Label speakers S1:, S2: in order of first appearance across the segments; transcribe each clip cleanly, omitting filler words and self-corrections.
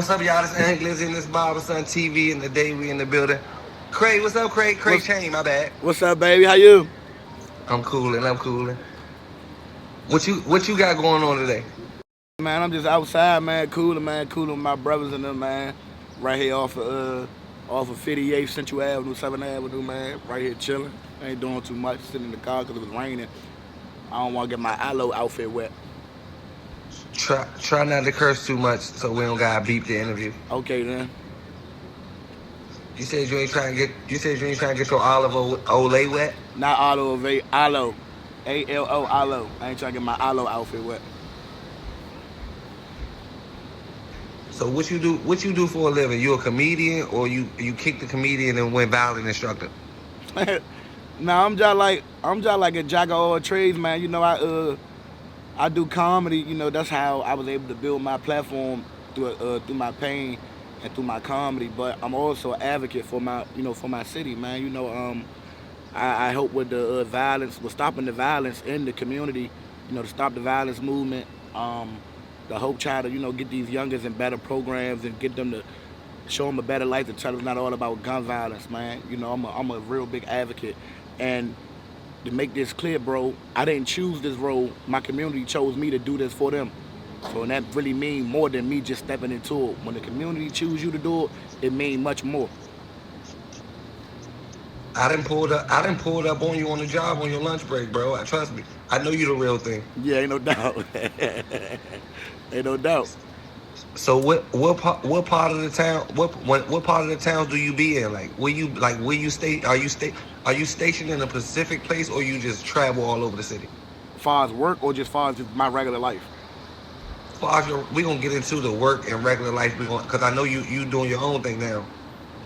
S1: What's up, y'all? This is Glizzy and this Barberson TV, and today we in the building. Kray, what's up, Kray? Kray Chang, my bad.
S2: What's up, baby? How you?
S1: I'm coolin'. What you got going on today?
S2: Man, I'm just outside, man, cooling with my brothers and them, man. Right here off of 58th Central Avenue, 7th Avenue, man. Right here chilling. Ain't doing too much, sitting in the car because it was raining. I don't want to get my aloe outfit wet.
S1: Try not to curse too much so we don't gotta beep the interview.
S2: Okay then.
S1: You said you ain't trying to get your olive Olay wet?
S2: Not aloe, aloe. A-L-O, aloe. I ain't trying to get my aloe outfit wet.
S1: So what you do for a living? You a comedian, or you kicked the comedian and went violin instructor?
S2: Nah, I'm just like a jack of all trades, man. You know, I do comedy. You know, that's how I was able to build my platform through my pain and through my comedy. But I'm also an advocate for my city, man. You know, I help with the violence, with stopping the violence in the community. You know, to stop the violence movement. The hope try to get these youngers in better programs and get them to show them a better life, to tell them it's not all about gun violence, man. You know, I'm a real big advocate. And to make this clear, bro, I didn't choose this role. My community chose me to do this for them. So and that really means more than me just stepping into it. When the community choose you to do it, it means much more.
S1: I done pulled up on you on the job on your lunch break, bro. Trust me. I know you the real thing.
S2: Yeah, ain't no doubt. Ain't no doubt.
S1: So what part of the town what part of the town do you be in? Where you stay? Are you stationed in a specific place, or you just travel all over the city?
S2: Far as work or just far as my regular life?
S1: We gonna get into the work and regular life. Because I know you doing your own thing now.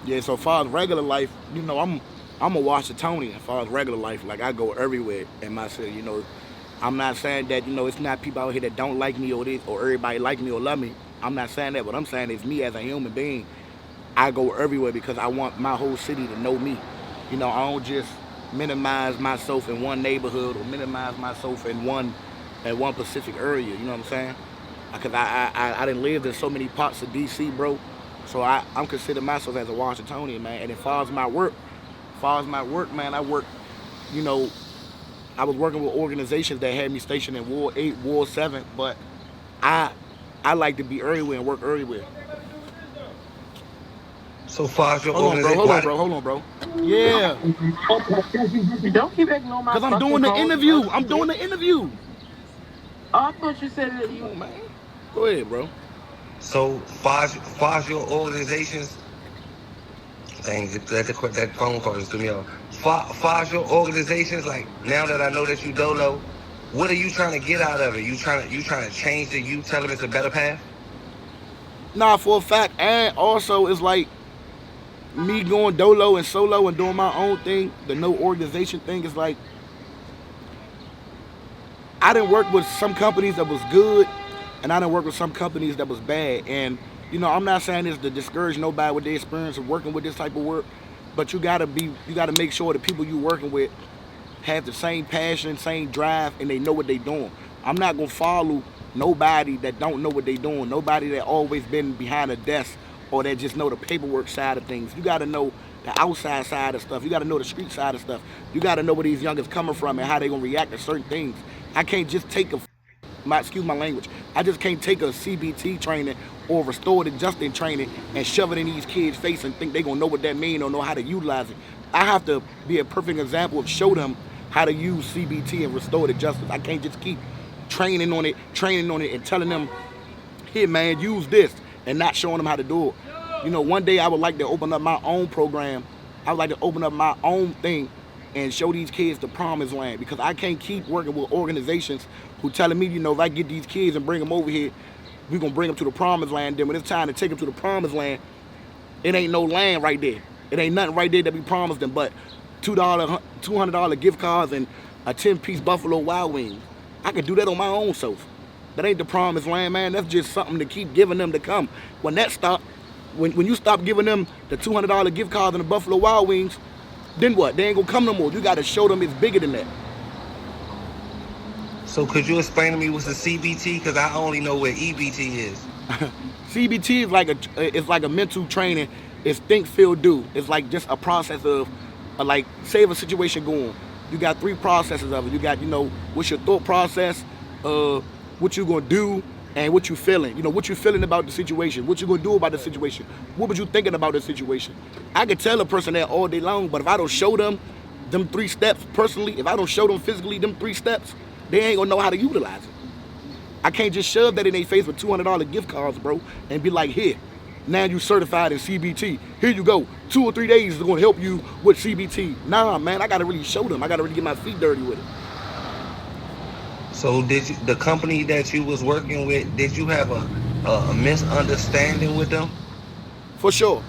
S2: Yeah, so far as regular life, I'm a Washingtonian. As far as regular life, like I go everywhere in my city. You know, I'm not saying that it's not people out here that don't like me or everybody like me or love me. I'm not saying that. What I'm saying is me as a human being, I go everywhere because I want my whole city to know me. You know, I don't just minimize myself in one neighborhood or minimize myself in one specific area. You know what I'm saying? Because I didn't live in so many parts of DC, bro. So I'm considering myself as a Washingtonian, man. And as far as my work, man, I work, I was working with organizations that had me stationed in Ward 8, Ward 7, but I like to be everywhere and work everywhere.
S1: So far as your organization...
S2: Hold on, bro. Yeah.
S3: Don't keep ignoring my...
S2: Because I'm doing the interview.
S3: Oh, I thought you said that you...
S2: Man. Go ahead, bro.
S1: So far as your organizations... Dang, that phone call just threw me off. Far as your organizations, like, now that I know that you dolo, what are you trying to get out of it? You trying to change the youth, tell them it's a better path?
S2: Nah, for a fact. And also, it's like me going dolo and solo and doing my own thing. The no organization thing is like, I didn't work with some companies that was good, and I didn't work with some companies that was bad. And I'm not saying this to discourage nobody with the experience of working with this type of work, but you gotta make sure the people you working with have the same passion, same drive, and they know what they doing. I'm not gonna follow nobody that don't know what they doing, nobody that always been behind a desk or that just know the paperwork side of things. You gotta know the outside side of stuff. You gotta know the street side of stuff. You gotta know where these youngers coming from and how they gonna react to certain things. I can't just take excuse my language, I just can't take a CBT training or restorative justice training and shove it in these kids' face and think they gonna know what that mean or know how to utilize it. I have to be a perfect example of show them how to use CBT and restorative justice. I can't just keep training on it and telling them, here man, use this, and not showing them how to do it. One day I would like to open up my own program. I would like to open up my own thing and show these kids the promised land, because I can't keep working with organizations who telling me, if I get these kids and bring them over here, we're going to bring them to the promised land. Then when it's time to take them to the promised land, it ain't no land right there. It ain't nothing right there that we promised them but $200 gift cards and a 10-piece Buffalo Wild Wings. I could do that on my own self. That ain't the promised land, man. That's just something to keep giving them to come. When that stop, when you stop giving them the $200 gift cards and the Buffalo Wild Wings, then what? They ain't gonna come no more. You gotta show them it's bigger than that.
S1: So could you explain to me what's a CBT? Because I only know what EBT is.
S2: CBT is like a mental training. It's think, feel, do. It's like just a process of like say if a situation going. You got three processes of it. You got what's your thought process, what you gonna do, and what you feeling. What you feeling about the situation. What you gonna do about the situation. What was you thinking about the situation. I could tell a person that all day long, but if I don't show them three steps personally, if I don't show them physically them three steps, they ain't gonna know how to utilize it. I can't just shove that in their face with $200 gift cards, bro, and be like, here, now you certified in CBT. Here you go. 2 or 3 days is gonna help you with CBT. Nah, man, I gotta really show them. I gotta really get my feet dirty with it.
S1: So the company that you was working with, did you have a misunderstanding with them?
S2: For sure.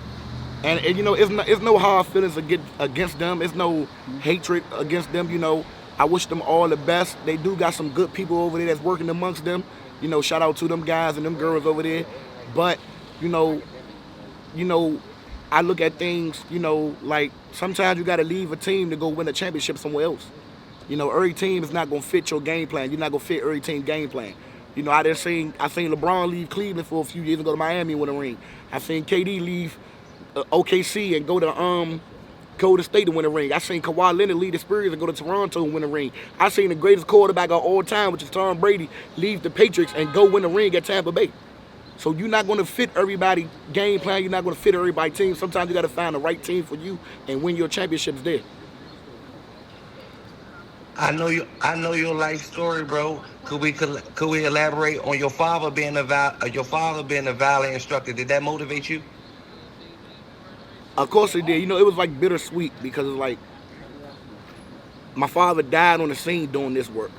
S2: And it's no hard feelings against them. It's no hatred against them. I wish them all the best. They do got some good people over there that's working amongst them. Shout out to them guys and them girls over there. But you know, I look at things. Like sometimes you got to leave a team to go win a championship somewhere else. Every team is not gonna fit your game plan. You're not gonna fit every team game plan. I seen LeBron leave Cleveland for a few years and go to Miami and win a ring. I seen KD leave OKC and go to Golden State to win a ring. I seen Kawhi Leonard leave the Spurs and go to Toronto and win a ring. I seen the greatest quarterback of all time, which is Tom Brady, leave the Patriots and go win a ring at Tampa Bay. So you're not going to fit everybody game plan. You're not going to fit everybody team. Sometimes you got to find the right team for you and win your championships there.
S1: I know you. I know your life story, bro. Could we elaborate on your father being a violent instructor? Did that motivate you?
S2: Of course it did. It was like bittersweet because it's like my father died on the scene doing this work.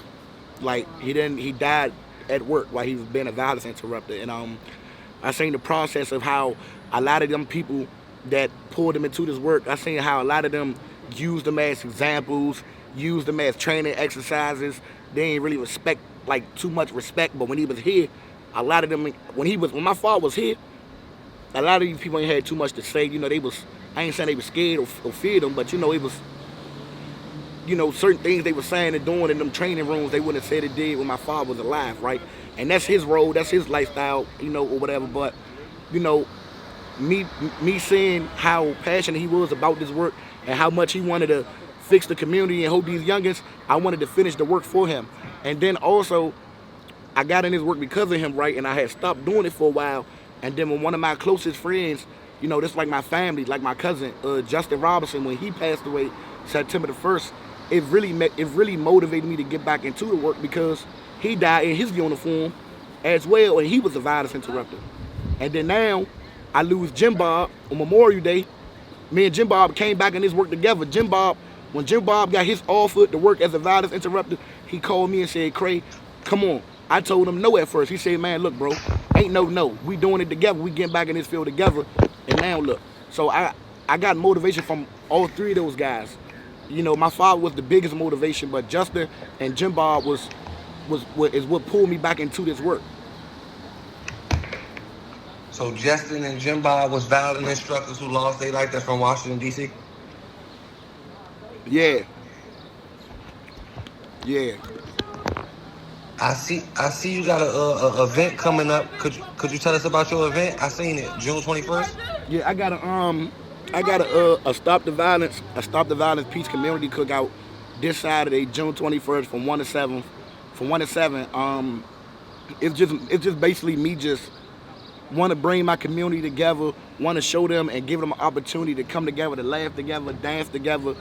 S2: Like he died at work while he was being a violence interrupter. And I seen the process of how a lot of them people that pulled them into this work, I seen how a lot of them used them as examples, used them as training exercises. They ain't really respect, like too much respect, but when he was here, a lot of them when my father was here, a lot of these people ain't had too much to say. I ain't saying they was scared or feared them, but it was, certain things they were saying and doing in them training rooms they wouldn't have said it did when my father was alive, right? And that's his role, that's his lifestyle, or whatever. But, me seeing how passionate he was about this work and how much he wanted to fix the community and help these youngins, I wanted to finish the work for him. And then also, I got in his work because of him, right? And I had stopped doing it for a while. And then when one of my closest friends, this like my family, like my cousin, Justin Robinson, when he passed away September the 1st, it really motivated me to get back into the work because he died in his uniform as well, and he was a violence interrupter. And then now, I lose Jim Bob on Memorial Day. Me and Jim Bob came back in this work together. When Jim Bob got his offer to work as a violence interrupter, he called me and said, Kray, come on. I told him no at first. He said, man, look, bro, ain't no. We doing it together. We getting back in this field together. And now look. So I got motivation from all three of those guys. My father was the biggest motivation, but Justin and Jim Bob is what pulled me back into this work.
S1: So Justin and Jim Bob was violent instructors who lost their life. That's from Washington, D.C.?
S2: Yeah.
S1: I see you got a event coming up. Could you tell us about your event? I seen it, June 21st.
S2: Yeah, I got a Stop the Violence Peace Community Cookout this Saturday, June 21st, from 1 to 7. From 1 to 7. It's just basically me just want to bring my community together, want to show them and give them an opportunity to come together, to laugh together, dance together,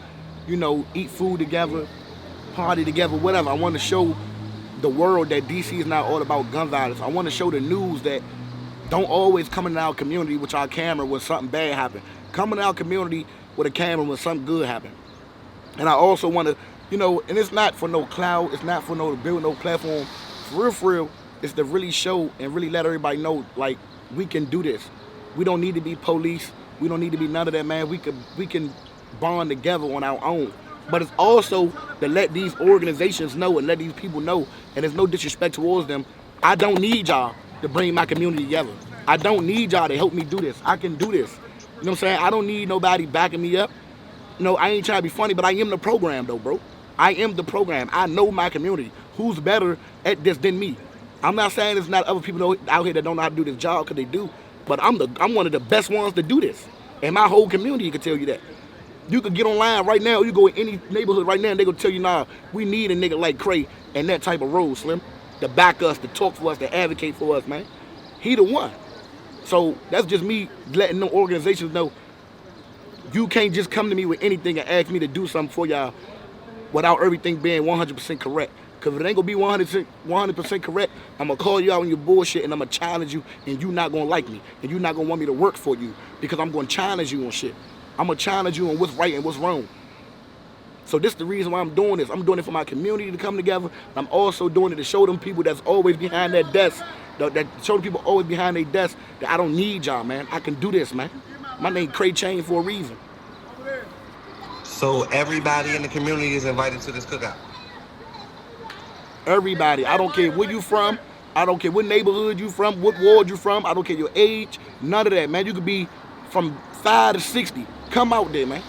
S2: eat food together, party together, whatever. I want to show the world that DC is not all about gun violence. I want to show the news that don't always come in our community with our camera when something bad happens. Come in our community with a camera when something good happens. And I also want to, and it's not for no clout, it's not for to build no platform. For real, it's to really show and really let everybody know, like, we can do this. We don't need to be police. We don't need to be none of that, man. We can bond together on our own. But it's also to let these organizations know and let these people know, and there's no disrespect towards them, I don't need y'all to bring my community together. I don't need y'all to help me do this. I can do this. You know what I'm saying? I don't need nobody backing me up. I ain't trying to be funny, but I am the program, though, bro. I am the program. I know my community. Who's better at this than me? I'm not saying there's not other people out here that don't know how to do this job, because they do. But I'm one of the best ones to do this. And my whole community can tell you that. You could get online right now, you go in any neighborhood right now, and they gonna tell you, nah, we need a nigga like Kray and that type of role, Slim, to back us, to talk for us, to advocate for us, man. He the one. So that's just me letting them organizations know, you can't just come to me with anything and ask me to do something for y'all without everything being 100% correct. Because if it ain't gonna be 100% correct, I'm gonna call you out on your bullshit, and I'm gonna challenge you, and you not gonna like me, and you not gonna want me to work for you, because I'm gonna challenge you on shit. I'm gonna challenge you on what's right and what's wrong. So this is the reason why I'm doing this. I'm doing it for my community to come together. I'm also doing it to show them people that's always behind that desk, that show them people always behind their desk, that I don't need y'all, man. I can do this, man. My name Chang for a reason.
S1: So everybody in the community is invited to this cookout.
S2: Everybody. I don't care where you from. I don't care what neighborhood you from, what ward you from. I don't care your age. None of that, man. You could be from 5 to 60. Come out there, man.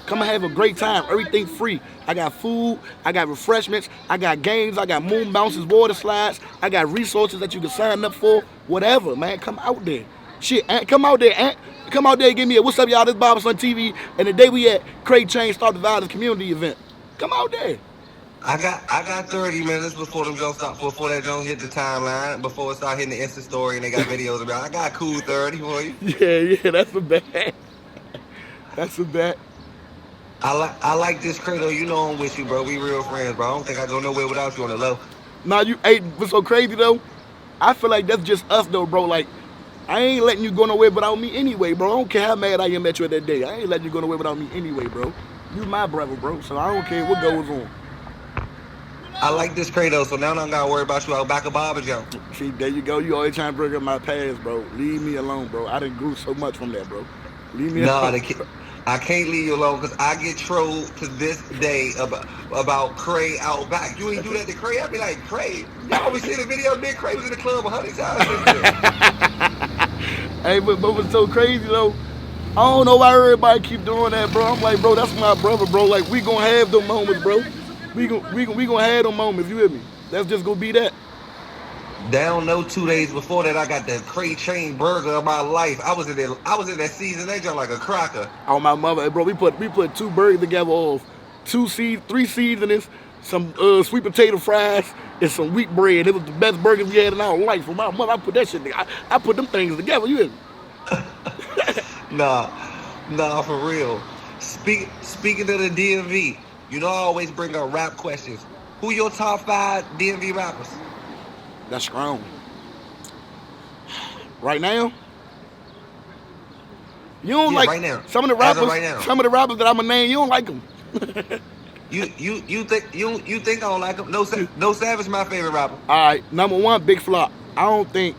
S2: Come and have a great time. Everything free. I got food. I got refreshments. I got games. I got moon bounces, water slides. I got resources that you can sign up for. Whatever, man. Come out there. Shit, come out there. Come out there and give me a what's up, y'all. This Barberson TV. And the day we at Kray Chang Start the Violence community event. Come out there.
S1: I got 30 minutes before them Jones stop, before that Jones hit the timeline, before it start hitting the Insta story and they got videos about it. I got cool 30 for you.
S2: Yeah, that's a bet. That's a bet.
S1: I like this Kray though. You know I'm with you, bro. We real friends, bro. I don't think I go nowhere without you on the low.
S2: Nah, what's so crazy though? I feel like that's just us though, bro. Like, I ain't letting you go nowhere without me anyway, bro. I don't care how mad I am at you at that day. I ain't letting you go nowhere without me anyway, bro. You my brother, bro. So I don't care what goes on.
S1: I like this Kray though, so now I don't gotta worry about you out back of Barber Jones.
S2: See, there you go. You always trying to bring up my past, bro. Leave me alone, bro. I done grew so much from that, bro. Leave me alone.
S1: I can't leave you alone because I get trolled to this day about Kray out back. You ain't do that to Kray. I be like, Kray, y'all always see the video. Big Kray was in the club 100 times.
S2: Hey, but what's so crazy though? I don't know why everybody keep doing that, bro. I'm like, bro, that's my brother, bro. Like, we gonna have them moments, bro. We gonna have them moments. You hear me? That's just gonna be that.
S1: Down no 2 days before that, I got the Kray Chain burger of my life. I was in that season that joint like a cracker.
S2: Oh my mother, bro. We put 2 burgers together of 3 seasonings, some sweet potato fries, and some wheat bread. It was the best burger we had in our life. For my mother, I put that shit together. I put them things together. You hear me?
S1: Nah, for real. Speaking of the DMV, you know I always bring up rap questions. Who your top 5 DMV rappers?
S2: That's strong. Right now? You don't like
S1: right now.
S2: Some of the rappers that I'm gonna name, you don't like them.
S1: You think I don't like him? No Savage my favorite rapper.
S2: All right, number 1, Big Flock. I think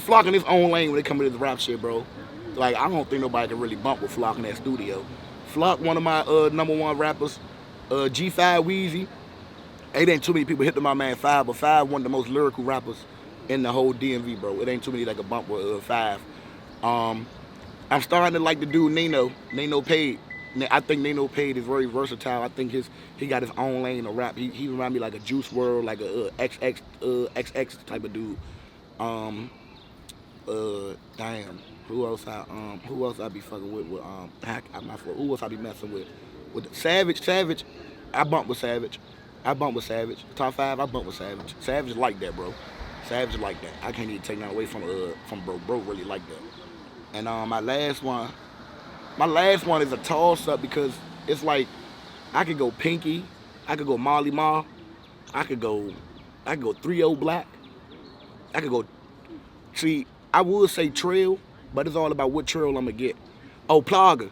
S2: Flock in his own lane when it comes to this rap shit, bro. Like, I don't think nobody can really bump with Flock in that studio. Flock, one of my number 1 rappers. G5 Weezy. It ain't too many people hit to my man 5, but 5 one of the most lyrical rappers in the whole DMV, bro. It ain't too many that can bump with 5. I'm starting to like the dude Nino Pade. I think Nino Pade is very versatile. I think he got his own lane of rap. He remind me like a Juice WRLD, like a XX type of dude. Damn. Who else I be fucking with? Who else I be messing with? With Savage. I bump with Savage. Top 5, I bump with Savage. Savage is like that, bro. Savage is like that. I can't even take that away from bro. Bro really like that. And my last one is a toss up because it's like I could go Pinky, I could go Molly Ma, I could go 3-0 Black. I could go. See, I would say Trail, but it's all about what trail I'm gonna get. Oh, Lil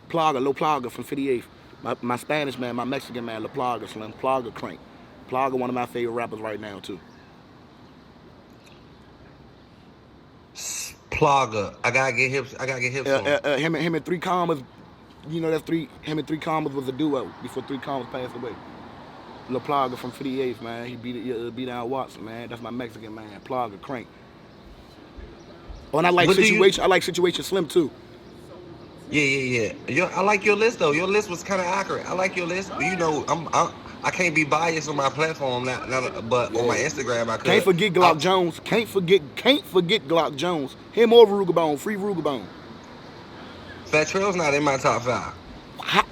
S2: Plaga from 58th. My Spanish man, my Mexican man, La Plaga, Slim. Plaga Crank. Plaga, one of my favorite rappers right now, too.
S1: Plaga. I gotta get hips on.
S2: Him and 3 Commas, you know, him and 3 Commas was a duo before 3 Commas passed away. La Plaga from 58th, man. He beat down Watson, man. That's my Mexican man, Plaga Crank. Oh, and I like Situation Slim, too.
S1: Yeah. I like your list though. Your list was kind of accurate. I like your list. You know, I can't be biased on my platform, but on my
S2: Yeah.
S1: Instagram I
S2: Can't
S1: could.
S2: forget Glock Jones. Can't forget Glock Jones. Him or Rugabone. Free Rugabone.
S1: Fat Trail's not in my top 5.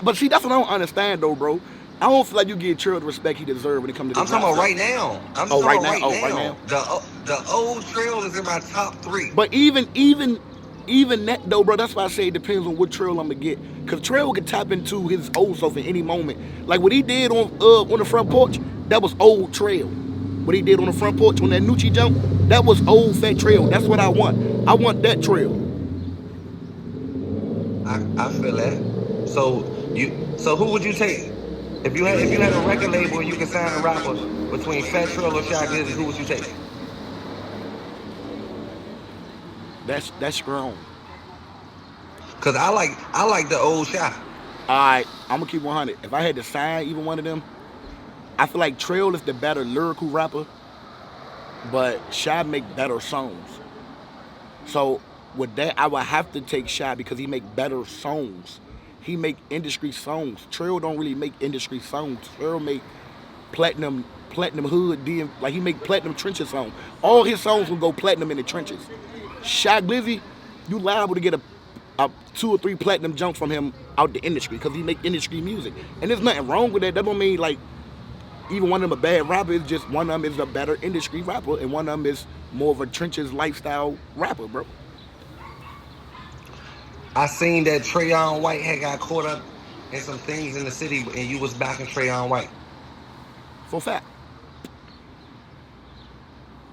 S2: But see, that's what I don't understand though, bro. I don't feel like you give Trill the respect he deserves when it comes to
S1: I'm
S2: this
S1: talking
S2: rap
S1: about
S2: stuff.
S1: right now. I'm just
S2: Oh,
S1: talking
S2: right
S1: about
S2: now.
S1: right
S2: Oh, right now.
S1: now. The old Trail is in my top 3.
S2: But even that though, bro, that's why I say it depends on what Trail I'm gonna get. Cause Trail can tap into his old self in any moment. Like what he did on the front porch, that was old Trail. What he did on the front porch on that Nucci jump, that was old Fat Trail. That's what I want. I want that Trail.
S1: I feel that. So who would you take if you had a record label and you could sign a rapper between Fat Trail or Shy Glizzy? Who would you take?
S2: That's strong.
S1: Cause I like the old Shy.
S2: Alright, I'm gonna keep 100. If I had to sign even one of them, I feel like Trail is the better lyrical rapper, but Shy make better songs. So with that, I would have to take Shy because he make better songs. He make industry songs. Trail don't really make industry songs. Trail make platinum hood DM, like he make platinum trenches songs. All his songs will go platinum in the trenches. Shy Glizzy, you liable to get a 2 or 3 platinum jumps from him out the industry because he make industry music. And there's nothing wrong with that. That don't mean like even one of them a bad rapper. It's just one of them is a better industry rapper and one of them is more of a trenches lifestyle rapper, bro.
S1: I seen that Trayon White had got caught up in some things in the city, and you was backing Trayon White.
S2: For a fact.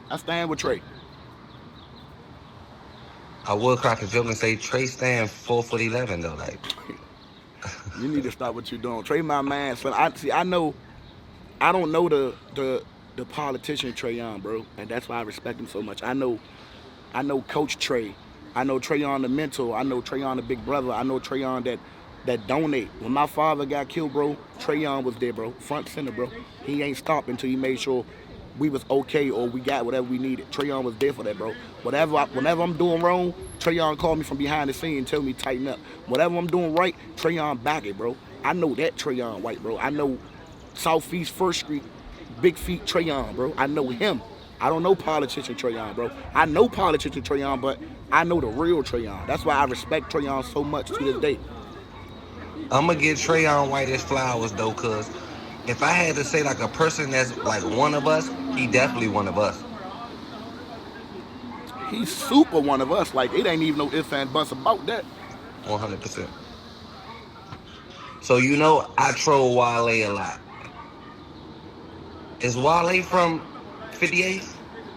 S2: I stand with Trey.
S1: I would crack a joke and say Trey stand 4'11" though. Like
S2: You need to stop what you're doing. Trey my man. So I know I don't know the politician Trayon, bro. And that's why I respect him so much. I know Coach Trey. I know Trayon the mentor. I know Trayon the big brother. I know Trayon that donate. When my father got killed, bro, Trayon was there, bro. Front center, bro. He ain't stopped until he made sure we was okay or we got whatever we needed. Trayon was there for that, bro. Whenever I'm doing wrong, Trayon called me from behind the scene and tell me tighten up. Whatever I'm doing right, Trayon back it, bro. I know that Trayon White, bro. I know Southeast First Street, Big Feet Trayon, bro. I know him. I don't know politician Trayon, bro. I know politician Trayon, but I know the real Trayon. That's why I respect Trayon so much to this day.
S1: I'm gonna give Trayon White his flowers though, cause if I had to say like a person that's like one of us, he definitely one of us.
S2: He's super one of us. Like, it ain't even no ifs and buts about that.
S1: 100%. So you know I troll Wale a lot. Is Wale from 58?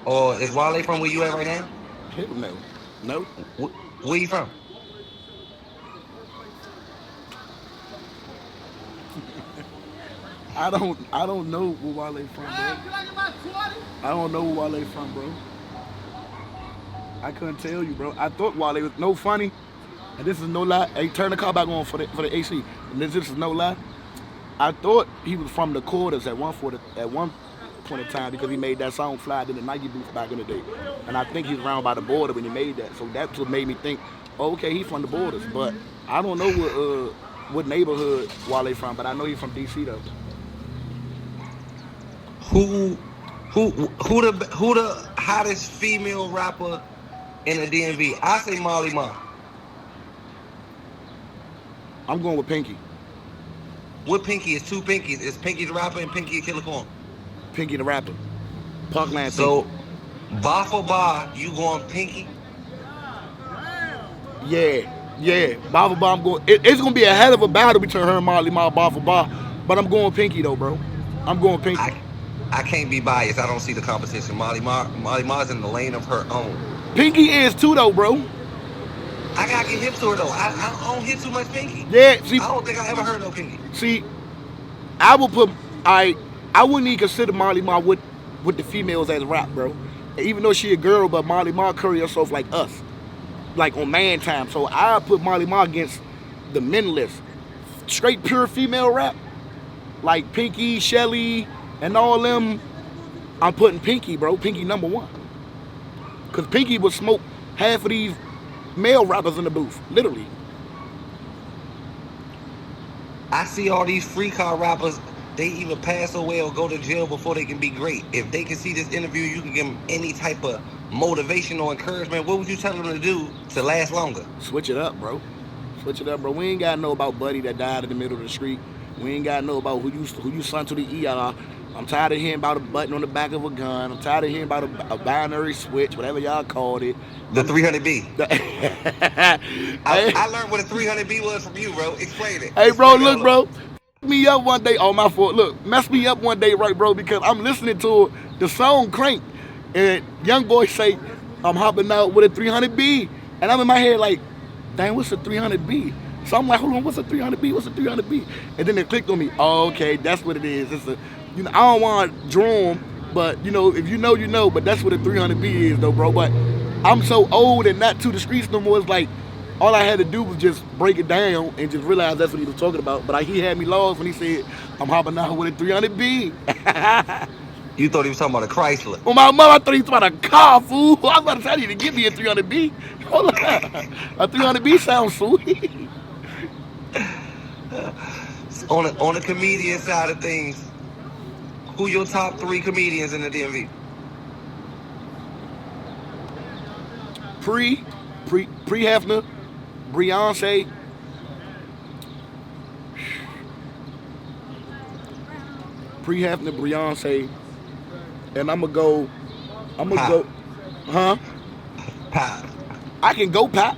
S1: Or is Wale from where you at right now?
S2: Hell no. No.
S1: Where you from?
S2: I don't know where Wale from, bro. I don't know where Wale from, bro. I couldn't tell you, bro. I thought Wale was no funny. And this is no lie. Hey, turn the car back on for the AC. And this is no lie. I thought he was from the quarters at one point in time because he made that song "Fly" in the Nike booth back in the day, and I think he's around by the border when he made that. So that's what made me think, oh, okay, he's from the borders. But I don't know what neighborhood Wale from, but I know he's from DC though.
S1: Who who the hottest female rapper in the DMV? I say Molly Ma.
S2: I'm going with Pinky.
S1: What Pinky is 2 Pinkies? It's Pinky the rapper and Pinky Killer Corn.
S2: Pinky the rapper. Parkland Pinky.
S1: So bar for bar, you going Pinky?
S2: Yeah. Bar for bar, I'm going. It's gonna be a hell of a battle between her and Molly Ma, bar for bar. But I'm going Pinky though, bro. I'm going Pinky.
S1: I can't be biased. I don't see the competition. Molly Ma's in the lane of her own.
S2: Pinky is too though, bro.
S1: I gotta get hip to her though. I don't hear too much Pinky.
S2: Yeah, see,
S1: I don't think I ever heard no Pinky.
S2: see, I would put I wouldn't even consider Molly Ma with the females as rap, bro. Even though she a girl, but Molly Ma carry herself like us, like on man time. So I put Molly Ma against the men list, straight pure female rap, like Pinky, Shelly, and all them. I'm putting Pinky, bro. Pinky number one, cause Pinky would smoke half of these male rappers in the booth, literally.
S1: I see all these free car rappers they either pass away or go to jail before they can be great. If they can see this interview, you can give them any type of motivation or encouragement. What would you tell them to do to last longer?
S2: Switch it up, bro. Switch it up, bro. We ain't got to know about Buddy that died in the middle of the street. We ain't got to know about who you sent to the ER. I'm tired of hearing about a button on the back of a gun. I'm tired of hearing about a binary switch, whatever y'all called it.
S1: The 300B.
S2: Hey,
S1: I learned what a 300B was from you, bro. Explain it.
S2: hey, bro,
S1: Explain
S2: look, bro. Me up one day. Oh, my fault. Look, mess me up one day, right, bro? Because I'm listening to the song Crank, and young boy say, "I'm hopping out with a 300B," and I'm in my head like, "Dang, what's a 300B?" So I'm like, "Hold on, what's a 300B? What's a 300B?" And then it clicked on me. Oh, okay, that's what it is. It's a, I don't want to draw 'em, but if you know, you know. But that's what a 300B is, though, bro. But I'm so old and not to the streets no more. It's like all I had to do was just break it down and just realize that's what he was talking about. But he had me lost when he said, "I'm hopping out with a 300B."
S1: You thought he was talking about a Chrysler.
S2: Well, my mother, I thought he was talking about a car, fool. I was about to say, I need to give me a 300B. Hold on. A 300B sounds sweet.
S1: On the comedian side of things, who your top 3 comedians in the DMV?
S2: Pre Hefner, Beyonce. Pre Hefner, Beyonce. And I'm gonna go, huh?
S1: Pop.
S2: I can go Pap.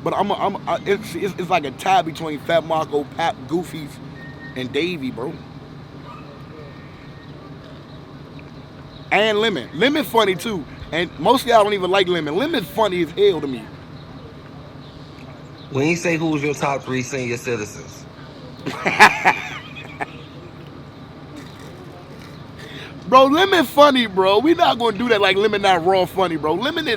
S2: But it's like a tie between Fat Marco, Pap, Goofies, and Davey, bro. And Lemon. Lemon funny too. And most of y'all don't even like Lemon. Lemon's funny as hell to me.
S1: When you say who's your top 3 senior citizens?
S2: Bro, Lemon funny, bro. We not gonna do that like Lemon not raw funny, bro. Lemon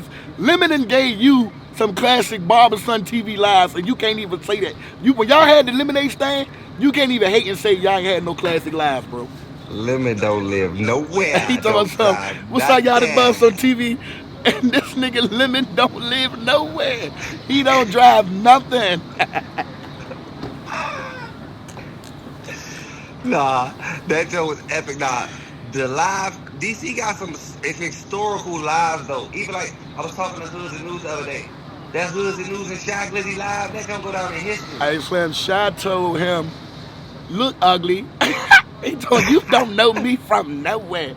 S2: and gave you some classic Barberson TV lives, and you can't even say that. When y'all had the lemonade stand, you can't even hate and say y'all ain't had no classic lives, bro.
S1: Lemon don't live nowhere.
S2: He talking about something. What's up, y'all that buzz on TV? And this nigga Lemon don't live nowhere. He don't drive nothing.
S1: Nah, that joke was epic. Nah, the live, DC got some historical lives though. Even like, I was talking to Hoods and News the other day. That Hoods and News and Shy Glizzy live, that gonna go down in history.
S2: I Slim Shy told him, "Look ugly." He told you don't know me from nowhere.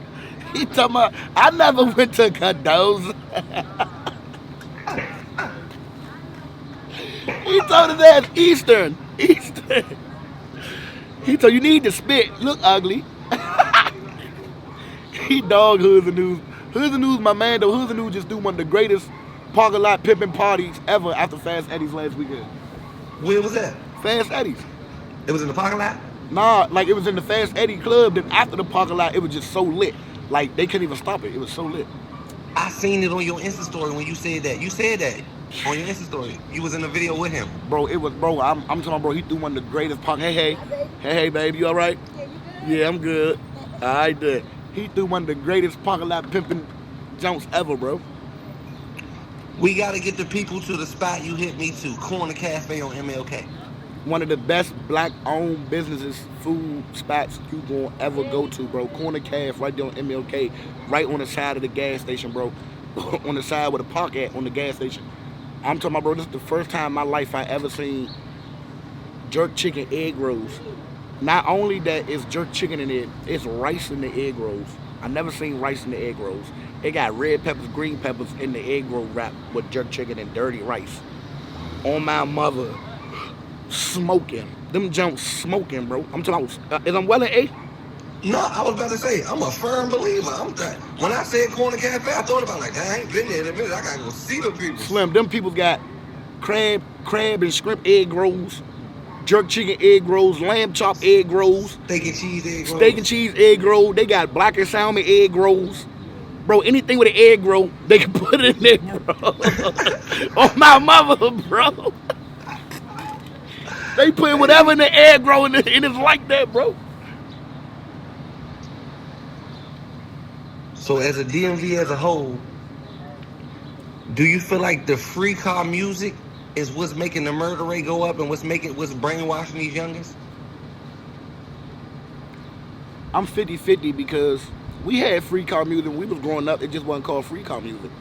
S2: He told me I never went to Cados. He told his ass Eastern. He told you need to spit. Look ugly. He dog Hoods and News. Hoods and News, my man though. Hoods and News just do one of the greatest parking lot pimping parties ever after Fast Eddie's last weekend.
S1: Where was that?
S2: Fast Eddie's.
S1: It was in the parking lot?
S2: Nah, like it was in the Fast Eddie club. Then after the parking lot, it was just so lit. Like they couldn't even stop it. It was so lit.
S1: I seen it on your Insta story when you said that. You said that on your Insta story. You was in the video with him.
S2: Bro, I'm talking about, bro, he threw one of the greatest park. Hey, baby, you all right? Yeah, I'm good. All right, good. He threw one of the greatest parking lot pimping jumps ever, bro.
S1: We got to get the people to the spot you hit me to, Corner Cafe on MLK.
S2: One of the best black-owned businesses, food spots you gonna ever go to, bro. Corner Cafe right there on MLK, right on the side of the gas station, bro. On the side where the park at, on the gas station. I'm talking about, bro, this is the first time in my life I ever seen jerk chicken egg rolls. Not only that it's jerk chicken in it, it's rice in the egg rolls. I never seen rice in the egg rolls. It got red peppers, green peppers in the egg roll wrap with jerk chicken and dirty rice. On my mother, smoking. Them jumps smoking, bro. I'm talking about, is I'm well in A?
S1: No, I was about to say, I'm a firm believer. When I said Corner Cafe, I thought about like, dang, I ain't been there in a minute. I gotta go see the people.
S2: Slim, them people got crab and shrimp egg rolls, jerk chicken egg rolls, lamb chop egg rolls,
S1: steak and cheese
S2: egg roll. They got black and salmon egg rolls. Bro, anything with an egg roll, they can put it in there, bro. On my mother, bro. They put whatever in the egg roll and it's like that, bro.
S1: So as a DMV as a whole, do you feel like the free car music is what's making the murder rate go up and what's brainwashing these youngins?
S2: I'm 50-50 because we had free car music when we was growing up. It just wasn't called free car music.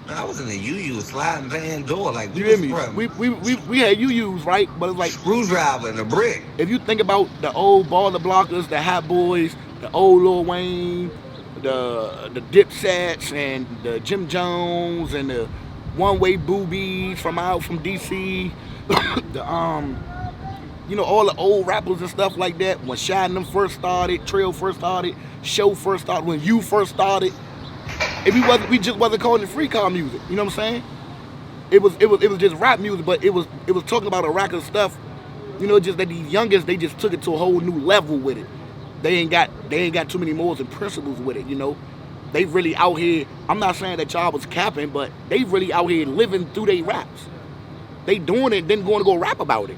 S1: I was in the UU sliding van door. Like we
S2: You hear
S1: was
S2: me?
S1: from
S2: We had UUs, right? But it's like
S1: screwdriver and a brick.
S2: if you think about the old Baller Blockers, the Hot Boys, the old Lil Wayne, the Dipsets, and the Jim Jones, and the One Way Boobies from DC, the all the old rappers and stuff like that. When Shy and them first started, Trail first started, Show first started, when you first started, if we just wasn't calling it free car music. You know what I'm saying? It was just rap music, but it was talking about a rack of stuff. Just that these youngest, they just took it to a whole new level with it. They ain't got too many morals and principles with it. They really out here. I'm not saying that y'all was capping, but they really out here living through their raps. They doing it, then going to go rap about it.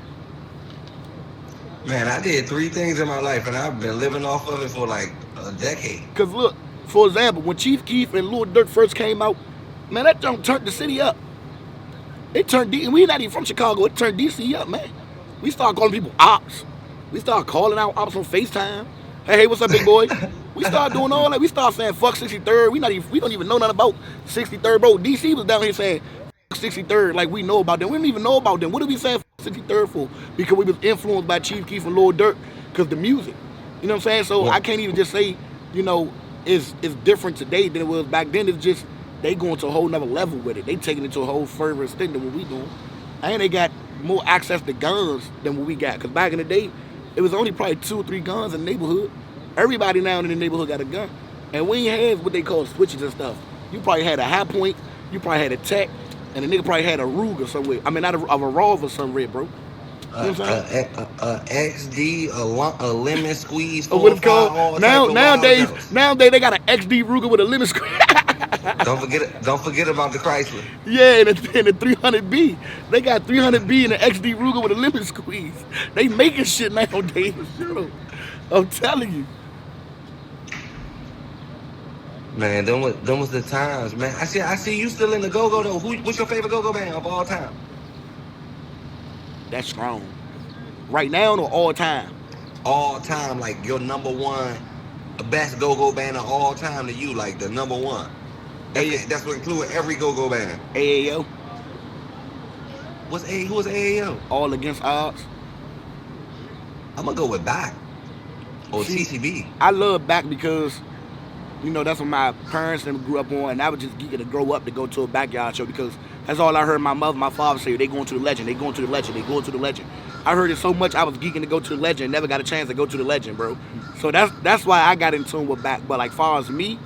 S1: Man, I did 3 things in my life, and I've been living off of it for like a decade.
S2: Cause look, for example, when Chief Keef and Lil Durk first came out, man, that junk turned the city up. It turned we not even from Chicago. It turned DC up, man. We started calling people ops. We started calling out ops on FaceTime. Hey, what's up, big boy? We started doing all that. We started saying fuck 63rd. We don't even know nothing about 63rd, bro. DC was down here saying fuck 63rd like we know about them. We didn't even know about them. What did we say fuck 63rd for? Because we was influenced by Chief Keef and Lil Durk because the music. You know what I'm saying? So I can't even just say, it's different today than it was back then. It's just they going to a whole nother level with it. They taking it to a whole further extent than what we doing. And they got more access to guns than what we got. Because back in the day, it was only probably 2 or 3 guns in the neighborhood. Everybody now in the neighborhood got a gun. And we ain't had what they call switches and stuff. You probably had a high point, you probably had a tech, and the nigga probably had a Ruger somewhere. I mean, not a revolver somewhere, bro. You know what I'm saying?
S1: XD, a lemon squeeze,
S2: what it's called? Nowadays, they got an XD Ruger with a lemon squeeze.
S1: Don't forget about the Chrysler.
S2: Yeah, and the 300B. They got 300B and an XD Ruger with a lemon squeeze. They making shit nowadays. I'm telling you.
S1: Man, them was the times, man. I see you still in the go-go though. What's your favorite go-go band of all time?
S2: That's strong. Right now or all time?
S1: All time, like your number one best go-go band of all time to you, like the number one. That's what including every go-go band.
S2: AAO.
S1: Who was AAO?
S2: All Against Odds.
S1: I'm gonna go with Back or TCB.
S2: I love Back because that's what my parents grew up on, and I was just geeking to grow up to go to a backyard show because that's all I heard my mother, my father say. They going to the legend. They going to the legend. They going to the legend. I heard it so much I was geeking to go to the legend. Never got a chance to go to the legend, bro. So that's why I got in tune with Back. But like far as me,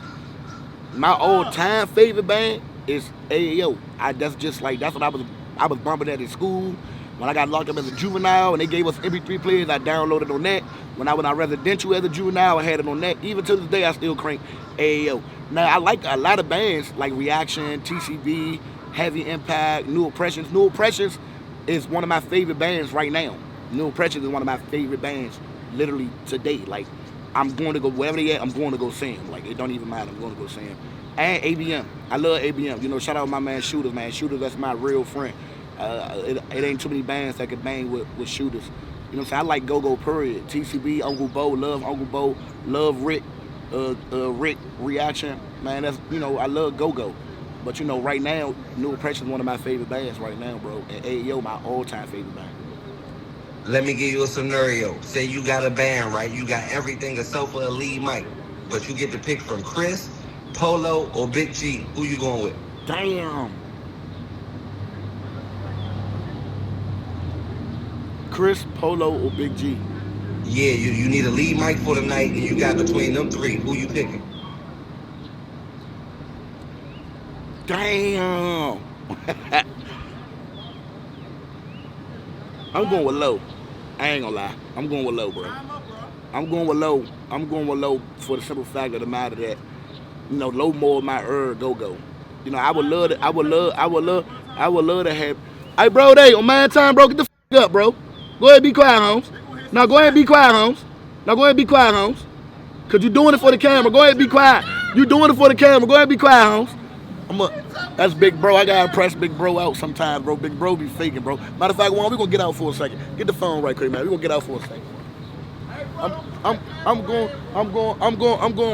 S2: my all-time favorite band is AAO. That's what I was bumping at in school. When I got locked up as a juvenile and they gave us MP3 players, I downloaded on that. When I went on residential as a juvenile, I had it on that. Even to this day, I still crank AAO. Now, I like a lot of bands like Reaction, TCB, Heavy Impact, New Oppressions. New Oppressions is one of my favorite bands right now. New Oppressions is one of my favorite bands literally today. Like, I'm going to go, wherever they at, I'm going to go see them. Like, it don't even matter. I'm going to go see them. And ABM. I love ABM. Shout out my man Shooters, man. Shooters, that's my real friend. It ain't too many bands that can bang with Shooters. You know what I'm saying? I like Go-Go, period. TCB, Uncle Bo, love Uncle Bo, love Rick, Rick, Reaction. Man, that's, I love Go-Go. But, right now, New Oppression is one of my favorite bands right now, bro. And AEO, my all-time favorite band.
S1: Let me give you a scenario. Say you got a band, right? You got everything except for a lead mic. But you get to pick from Chris, Polo, or Big G. Who you going with?
S2: Damn. Chris, Polo, or Big G?
S1: Yeah, you need a lead mic for the night, and you got between them 3. Who you picking?
S2: Damn. I'm going with Low. I ain't gonna lie. I'm going with Low, bro. I'm going with Low. I'm going with Low for the simple fact of the matter that, Low more my go-go. I would love to have. Hey, bro, on my time, bro, get the up, bro. Go ahead and be quiet, Holmes. Now go ahead and be quiet, Holmes. Cause you doing it for the camera. Go ahead and be quiet. You doing it for the camera. Go ahead and be quiet, Holmes. That's Big Bro. I gotta press Big Bro out sometimes, bro. Big Bro be faking, bro. Matter of fact, we're gonna get out for a second. Get the phone right quick, man. We're gonna get out for a second. I'm going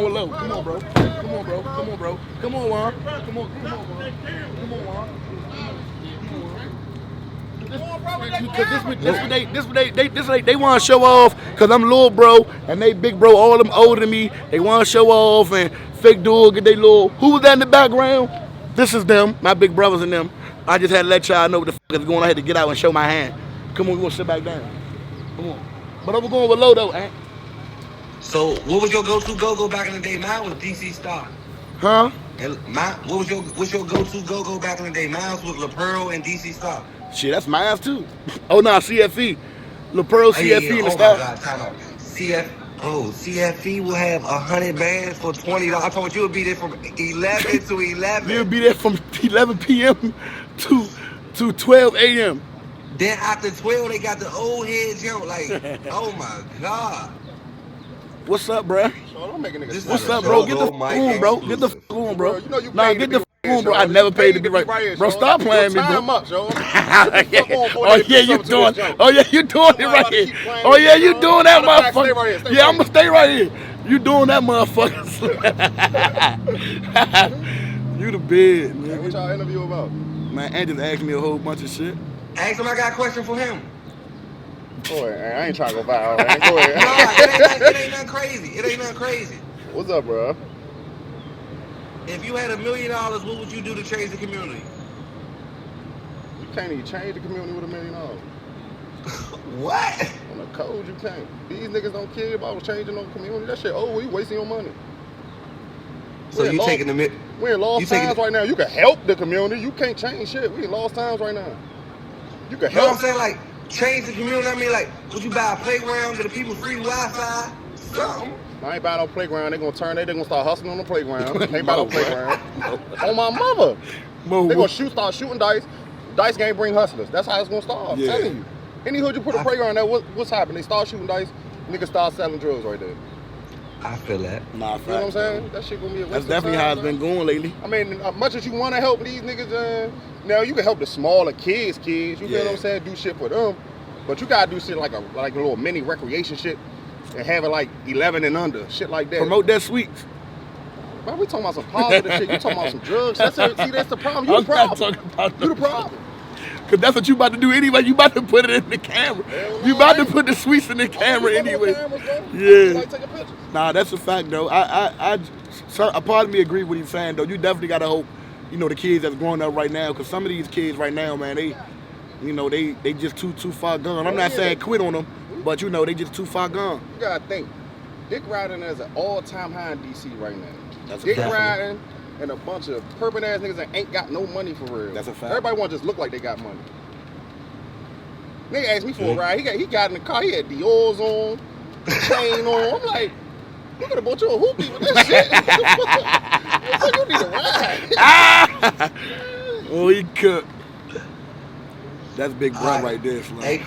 S2: with low. Come on, bro. Come on, bro. Come on, bro. Come on, Juan. Come on, Juan. Come on, Juan. Because they want to show off because I'm little bro and they big bro, all them older than me. They want to show off and fake dog get they little. Who was that in the background? This is them, my big brothers and them. I just had to let y'all know what the fuck is going on. I had to get out and show my hand. Come on, we gonna sit back down. Come on. But I'm going with low though, eh?
S1: So, what was your go-to go-go back in the day? Mine was DC Star.
S2: Huh?
S1: And what's your go-to go-go back in the day? Mine was La Pearl and DC Star.
S2: Shit, that's my ass too. Oh no, CFE. La Pearl, CFE, and the stuff.
S1: Oh my God, time out. CFE will have 100 bands for $20. I told you it would be there from 11 to 11.
S2: You'll be there from 11 p.m. to 12 a.m.
S1: Then after 12, they got the old head jump. Like, oh my God.
S2: What's up, bro?
S4: Don't make a nigga.
S2: What's up, bro? Get the f on, bro. Get the f on, bro. Nah, get the f on, bro. I never paid to be right. Bro, stop playing me, bro. Oh yeah, you doing? Oh yeah, you doing it right here. Oh yeah, you doing that, motherfucker? Yeah, I'm gonna stay right here. You doing that, motherfucker? You the bed, man.
S4: What y'all interview about?
S2: Man, Ant just asked me a whole bunch of shit.
S1: Ask him, I got a question for him.
S4: Go ahead, I ain't trying to go viral, man. Go ahead.
S1: Nah, it ain't nothing crazy. It ain't nothing crazy.
S4: What's up, bro?
S1: If you had $1 million, what would you do to change the community?
S4: You can't even change the community with $1 million.
S1: What?
S4: On the code, you can't. These niggas don't care about changing no community. That shit, oh, you wasting your money.
S1: So you taking the...
S4: We in lost times right now. You can help the community. You can't change shit. We in lost times right now. You can help.
S1: You know what I'm saying? Like, change the community. I mean, like, would you buy a playground, get the people free Wi-Fi? Something.
S4: I ain't buy no playground. They gonna start hustling on the playground. They ain't buy no playground. On my mother. They gonna start shooting dice. Dice game bring hustlers. That's how it's gonna start. I'm telling you. Any hood you put a playground there, what's happening? They start shooting dice. Niggas start selling drugs right there.
S1: I feel that.
S2: Nah,
S4: you know what I'm saying? That shit gonna be a waste.
S2: That's definitely how it's been going lately.
S4: I mean, as much as you want to help these niggas, now you can help the smaller kids. You feel what I'm saying? Do shit for them, but you gotta do shit like a little mini recreation shit, and have it like 11 and under, shit like that.
S2: Promote that sweets.
S4: Man, we talking about some positive shit. You talking about some drugs? That's the problem. You the problem. You the problem.
S2: Cause that's what you about to do anyway. You about to put it in the camera. You about to put the sweets in the camera anyway. Yeah. Nah, that's a fact though. A part of me agree with what he's saying though. You definitely gotta hope, you know, the kids that's growing up right now. Cause some of these kids right now, man, they just too far gone. I'm not saying quit on them, but you know they just too far gone.
S4: You gotta think, dick riding is an all-time high in DC right now.
S2: That's
S4: dick riding. And a bunch of perping ass niggas that ain't got no money for real.
S2: That's a fact.
S4: Everybody want to just look like they got money. Nigga asked me for a ride. He got in the car. He had Dior's on, chain on. I'm like, you could have bought you a hoopie with this shit. You need a ride.
S2: Oh, he cooked. That's big bro right there, Slim.
S1: Hey,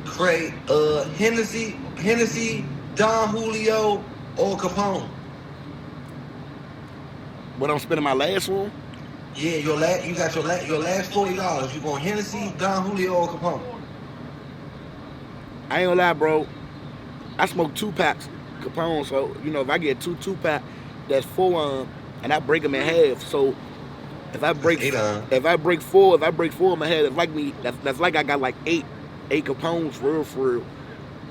S1: Kray, Hennessy, Don Julio, or Capone?
S2: What I'm spending my last one?
S1: Yeah, you got your last $40. You going Hennessy, Don Julio, or Capone?
S2: I ain't gonna lie, bro. I smoke 2 packs Capone, so you know if I get 2 2-pack, that's 4 and I break them in half. So if I break 4, if I break 4 in my head, it's like me. That's like I got like 8 Capones for real.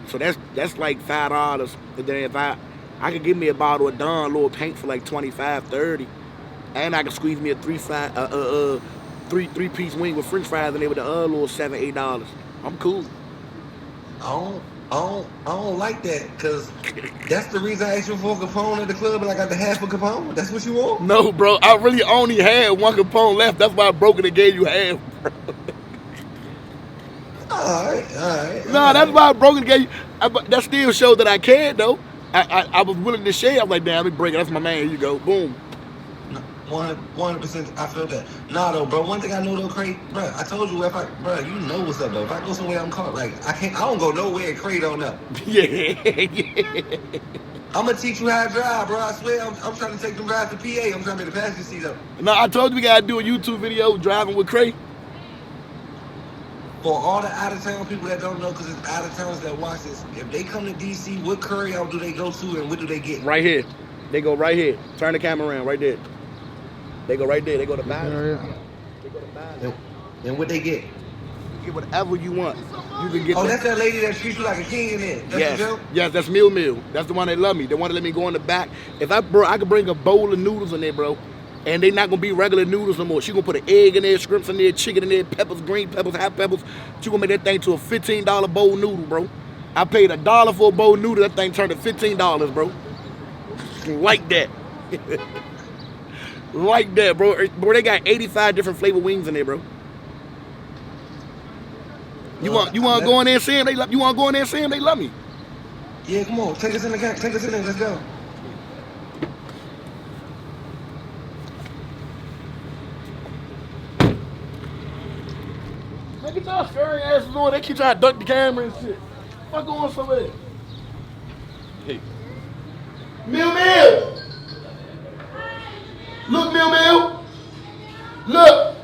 S2: So that's like $5. And then if I could give me a bottle of Don, little paint for like 25, 30. And I can squeeze me a 3-piece wing with French fries in there with the little $7, $8. I'm cool.
S1: I don't like that, cause that's the reason I asked you for a Capone at the club, and I got the half of Capone. That's what you want?
S2: No, bro. I really only had 1 Capone left. That's why I broke it and gave you half, bro.
S1: All right.
S2: No, that's why I broke it and gave you. That still showed that I cared, though. I was willing to share. I'm like, damn, let me break it. That's my man. Here you go. Boom.
S1: 100%, I feel that. Nah, though, bro. One thing I know, though, Kray, bro, I told you, bro, you know what's up, though. If I go somewhere, I'm caught. Like, I don't go nowhere and Kray don't know.
S2: Yeah.
S1: I'm gonna teach you how to drive, bro. I swear, I'm trying to take them drive to PA. I'm trying to be the passenger seat up.
S2: No, I told you we gotta do a YouTube video driving with Kray.
S1: For all the out-of-town people that don't know, because it's out-of-towners that watch this, if they come to DC, what curry house do they go to and what do they get?
S2: Right here. They go right here. Turn the camera around, right there. They go right there. They go to buy. They go to buy.
S1: And what they get?
S2: You get whatever you want. You can get.
S1: Oh, that's that lady that treats you like a king in there. That's
S2: yes, that's Meal. That's the one that love me. They want to let me go in the back. If I could bring a bowl of noodles in there, bro. And they not gonna be regular noodles no more. She gonna put an egg in there, shrimps in there, chicken in there, peppers, green peppers, hot peppers. She gonna make that thing to a $15 bowl noodle, bro. I paid $1 for a bowl noodle. That thing turned to $15, bro. Like that. Like that, bro. Bro, they got 85 different flavor wings in there, bro. You want to go in there and see them? You want to go in there and see them? They love me.
S1: Yeah, come on. Take us in there. Let's go.
S2: Man, get y'all scary asses on. They keep trying to duck the camera and shit. Fuck going somewhere. Hey. Meal. Look, Meal. Look.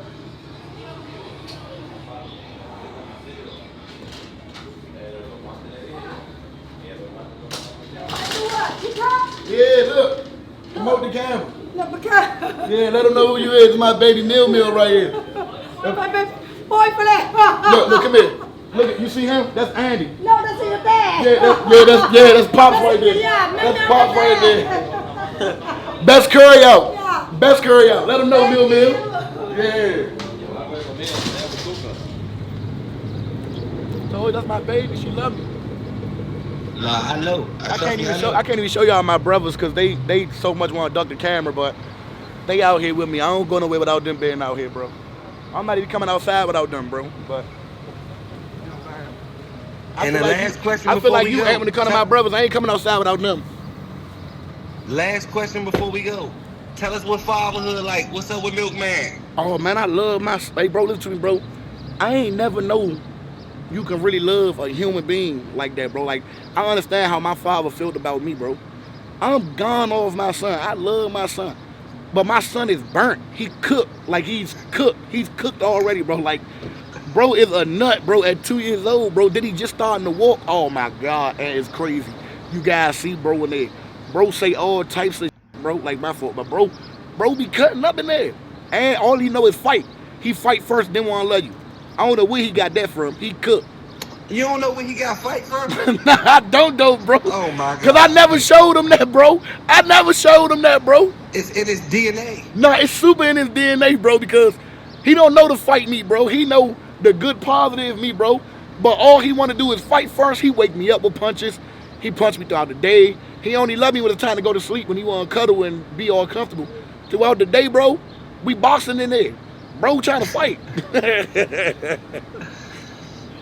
S2: Yeah, look. Promote the camera. Yeah, let them know who you is. It's my baby Meal right here.
S5: My baby boy for that.
S2: Look, come here. Look, you see him? That's Andy.
S5: No, that's in your bag.
S2: That's Pops right there. That's Pops right there. Best curry out.
S5: Yeah.
S2: Best curry out. Let them know, Meal. Yeah. So that's my baby. She love me.
S1: Nah, I know.
S2: I can't even show y'all my brothers because they so much want to duck the camera, but they out here with me. I don't go nowhere without them being out here, bro. I'm not even coming outside without them, bro. But
S1: and the last question
S2: I
S1: before
S2: feel like
S1: we
S2: you
S1: go.
S2: ain't when it comes to my brothers. I ain't coming outside without them.
S1: Last question before we go. Tell us what fatherhood like. What's up with Milkman?
S2: Oh man, I love my. Hey, bro, listen to me, bro. I ain't never know you can really love a human being like that, bro. Like, I understand how my father felt about me, bro. I'm gone off my son. I love my son. But my son is burnt. He cooked. Like, he's cooked. He's cooked already, bro. Like, bro is a nut, bro, at 2 years old, bro. Then he just starting to walk. Oh, my God. And it's crazy. You guys see, bro, when they, bro say all types of shit, bro. Like, my fault. But, bro be cutting up in there. And all he know is fight. He fight first, then want to love you. I don't know where he got that from. He cooked.
S1: You don't know where he got fight from?
S2: Nah, I don't know, bro.
S1: Oh, my God.
S2: Because I never showed him that, bro.
S1: It's in his DNA.
S2: Nah, it's super in his DNA, bro, because he don't know to fight me, bro. He know the good positive me, bro. But all he want to do is fight first. He wake me up with punches. He punched me throughout the day. He only love me when it's time to go to sleep, when he want to cuddle and be all comfortable. Throughout the day, bro, we boxing in there. Bro trying to fight.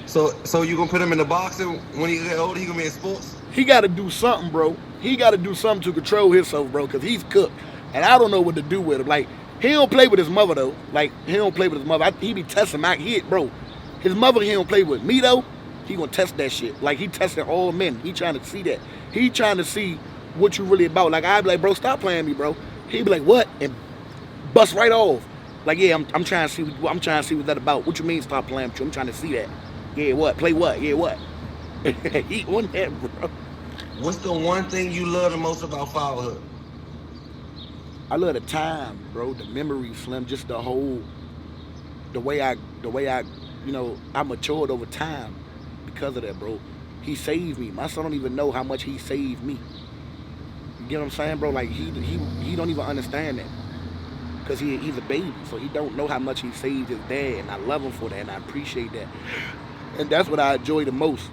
S1: So you gonna put him in the boxing when he get older? He gonna be in sports?
S2: He got to do something, bro. He got to do something to control himself, bro, because he's cooked. And I don't know what to do with him. Like, he don't play with his mother, though. Like, he don't play with his mother. He be testing my kid, bro. His mother, he don't play with me, though. He gonna test that shit. Like, he testing all men. He trying to see that. He trying to see what you really about. Like, I be like, bro, stop playing me, bro. He be like, what? And bust right off. Like, yeah, I'm trying to see what that about. What you mean stop playing with you? I'm trying to see that. Yeah, what? Play what? Yeah, what? He on that, bro.
S1: What's the one thing you love the most about fatherhood?
S2: I love the time, bro. The memory, Slim. Just the whole, the way I, you know, I matured over time because of that, bro. He saved me. My son don't even know how much he saved me. You get what I'm saying, bro? Like, he don't even understand that. Because he's a baby, so he don't know how much he saved his dad, and I love him for that, and I appreciate that. And that's what I enjoy the most,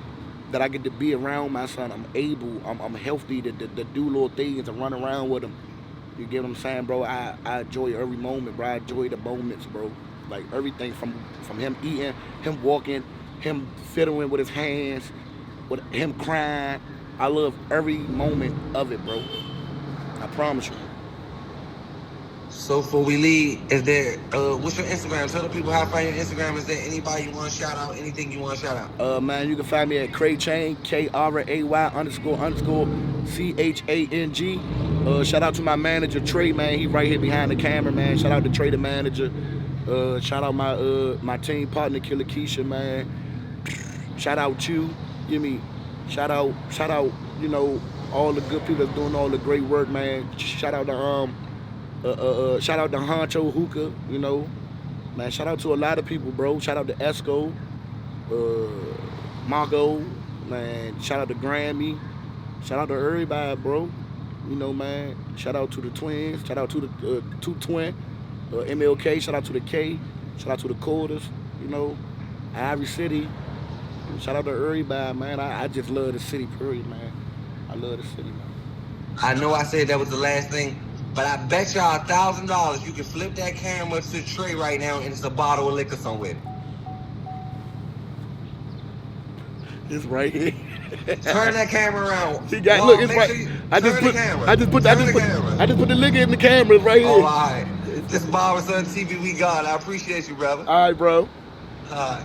S2: that I get to be around my son. I'm healthy to do little things and run around with him. You get what I'm saying, bro? I enjoy every moment, bro. I enjoy the moments, bro. Like, everything from him eating, him walking, him fiddling with his hands, with him crying. I love every moment of it, bro. I promise you.
S1: So before we leave, is there, what's your Instagram? Tell the people how to find your Instagram. Is there anybody you want to shout out? Anything you want to shout out?
S2: Man, you can find me at Kray Chang, KRAY__CHANG. Shout out to my manager, Trey, man. He right here behind the camera, man. Shout out to Trey, the manager. Shout out my team partner, Killer Keisha, man. Shout out you. Give me. Shout out. You know, all the good people that's doing all the great work, man. Shout out to Honcho Hookah. You know, man. Shout out to a lot of people, bro. Shout out to Esco, Margo, man. Shout out to Grammy. Shout out to everybody, bro. You know, man. Shout out to the twins. Shout out to the two twin. MLK. Shout out to the K. Shout out to the Quarters. You know, Ivory City. Shout out to everybody, man. I just love the city, period, man. I love the city, man.
S1: I know I said that was the last thing, but I bet y'all $1,000 you can flip that camera to Tray right now and it's a bottle of liquor somewhere.
S2: It's right here.
S1: Turn that camera around.
S2: See, guys, look, it's right. I just put the liquor in the camera. It's right here.
S1: Oh, all right. This is Barbarason TV. We got. I appreciate you, brother.
S2: All right, bro.
S1: All right.